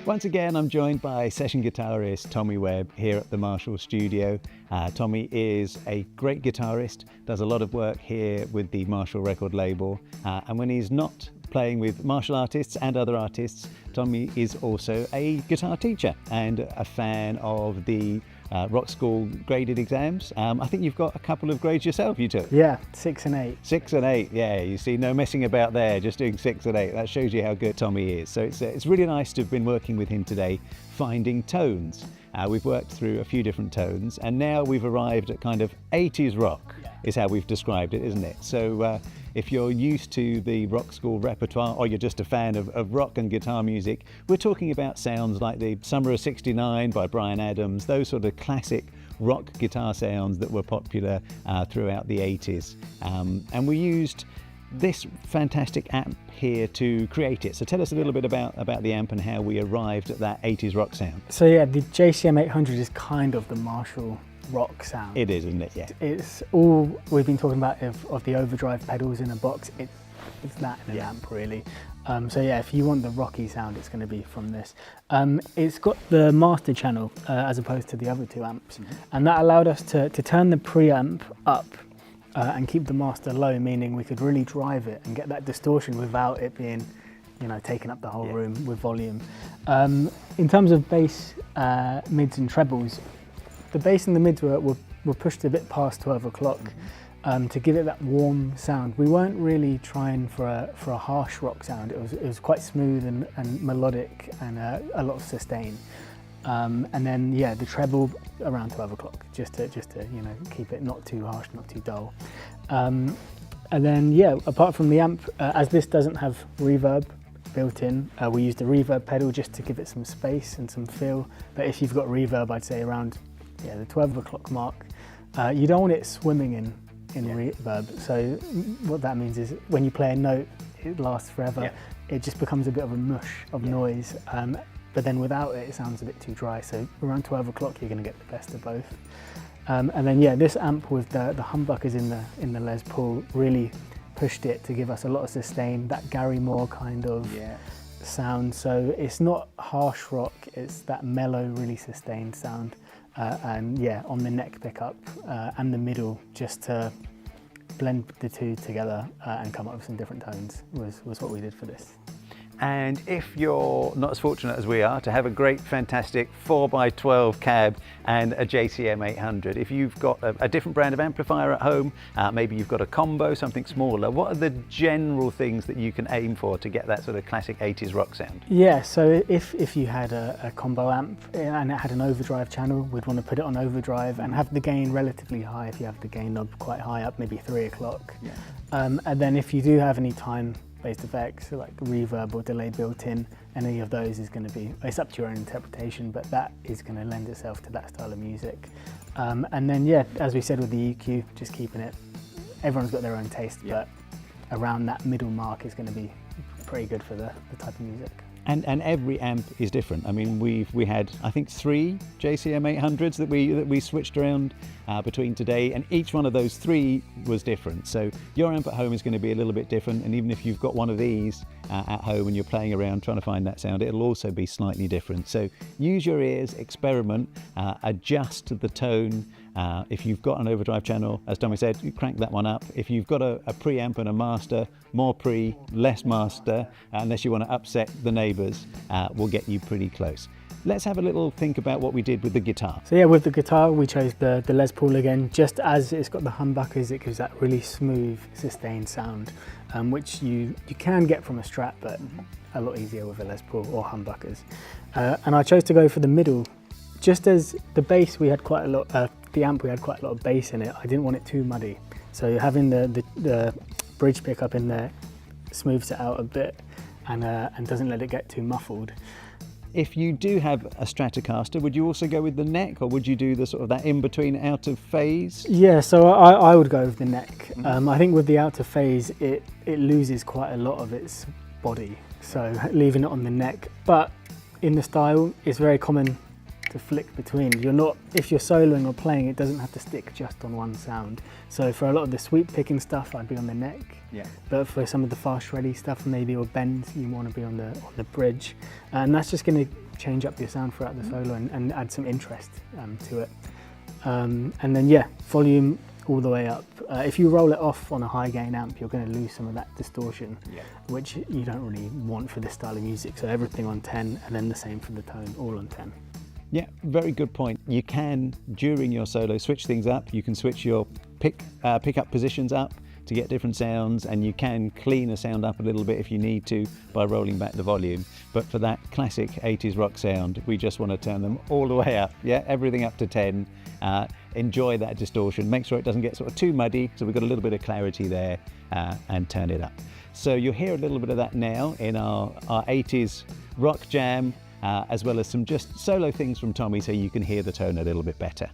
Once again, I'm joined by session guitarist Tommy Webb here at the Marshall studio. Tommy is a great guitarist, does a lot of work here with the Marshall record label, and when he's not playing with Marshall artists and other artists, Tommy is also a guitar teacher and a fan of the Rock School graded exams. I think you've got a couple of grades yourself you took. Yeah, 6 and 8. 6 and 8, yeah, you see, no messing about there, just doing 6 and 8. That shows you how good Tommy is. So it's really nice to have been working with him today, finding tones. We've worked through a few different tones, and now we've arrived at kind of 80s rock, is how we've described it, isn't it? So if you're used to the Rock School repertoire, or you're just a fan of rock and guitar music, we're talking about sounds like the Summer of '69 by Bryan Adams, those sort of classic rock guitar sounds that were popular throughout the 80s. And we used this fantastic amp here to create it. So tell us a little bit about the amp and how we arrived at that 80s rock sound. So yeah, the JCM 800 is kind of the Marshall rock sound. It is, isn't it? Yeah. It's all we've been talking about of the overdrive pedals in a box. It's that in an amp, really. So yeah, if you want the rocky sound, it's going to be from this. It's got the master channel as opposed to the other two amps, and that allowed us to turn the preamp up and keep the master low, meaning we could really drive it and get that distortion without it being, you know, taking up the whole room with volume. In terms of bass, mids and trebles, the bass and the mids were pushed a bit past 12 o'clock to give it that warm sound. We weren't really trying for a harsh rock sound. It was quite smooth and melodic and a lot of sustain. And then yeah, the treble around 12 o'clock, just to you know, keep it not too harsh, not too dull. And then yeah, apart from the amp, as this doesn't have reverb built in, we used a reverb pedal just to give it some space and some feel. But if you've got reverb, I'd say around the 12 o'clock mark. You don't want it swimming in reverb. So what that means is when you play a note, it lasts forever. It just becomes a bit of a mush of noise. But then without it, it sounds a bit too dry. So around 12 o'clock, you're going to get the best of both. And then yeah, this amp with the humbuckers in the Les Paul really pushed it to give us a lot of sustain, that Gary Moore kind of sound. So it's not harsh rock, it's that mellow, really sustained sound. And yeah, on the neck pickup and the middle, just to blend the two together and come up with some different tones was what we did for this. And if you're not as fortunate as we are to have a great, fantastic 4x12 cab and a JCM 800, if you've got a different brand of amplifier at home, maybe you've got a combo, something smaller, what are the general things that you can aim for to get that sort of classic 80s rock sound? Yeah, so if you had a combo amp and it had an overdrive channel, we'd want to put it on overdrive and have the gain relatively high. If you have the gain knob quite high up, maybe 3 o'clock. And then if you do have any time-based effects, so like reverb or delay built in, any of those is going to be, it's up to your own interpretation, but that is going to lend itself to that style of music. And then yeah, as we said with the EQ, just keeping it, everyone's got their own taste, but around that middle mark is going to be pretty good for the type of music. And every amp is different. I mean, we had, I think, 3 JCM 800s that we switched around between today, and each one of those 3 was different. So your amp at home is going to be a little bit different, and even if you've got one of these at home and you're playing around trying to find that sound, it'll also be slightly different. So use your ears, experiment, adjust the tone. If you've got an overdrive channel, as Tommy said, you crank that one up. If you've got a preamp and a master, more pre, less master, unless you want to upset the neighbours, will get you pretty close. Let's have a little think about what we did with the guitar. So yeah, with the guitar, we chose the Les Paul again, just as it's got the humbuckers, it gives that really smooth, sustained sound, which you can get from a Strat, but a lot easier with a Les Paul or humbuckers. And I chose to go for the middle. Just as the bass, we had quite a lot, the amp, we had quite a lot of bass in it. I didn't want it too muddy. So having the bridge pickup in there smooths it out a bit and doesn't let it get too muffled. If you do have a Stratocaster, would you also go with the neck, or would you do the sort of that in-between out of phase? Yeah, so I would go with the neck. I think with the out of phase, it loses quite a lot of its body. so leaving it on the neck. But in the style, it's very common to flick between. If you're soloing or playing, it doesn't have to stick just on one sound. So for a lot of the sweep picking stuff, I'd be on the neck. Yeah. But for some of the fast shreddy stuff, maybe, or bends, you want to be on the bridge. And that's just going to change up your sound throughout the solo and add some interest to it. And then yeah, volume all the way up. If you roll it off on a high gain amp, you're going to lose some of that distortion, which you don't really want for this style of music. So everything on 10, and then the same for the tone, all on 10. Yeah, very good point. You can, during your solo, switch things up. You can switch your pickup positions up to get different sounds, and you can clean a sound up a little bit if you need to by rolling back the volume. But for that classic 80s rock sound, we just want to turn them all the way up. Yeah, everything up to 10. Enjoy that distortion. Make sure it doesn't get sort of too muddy, so we've got a little bit of clarity there, and turn it up. So you'll hear a little bit of that now in our 80s rock jam, as well as some just solo things from Tommy, so you can hear the tone a little bit better.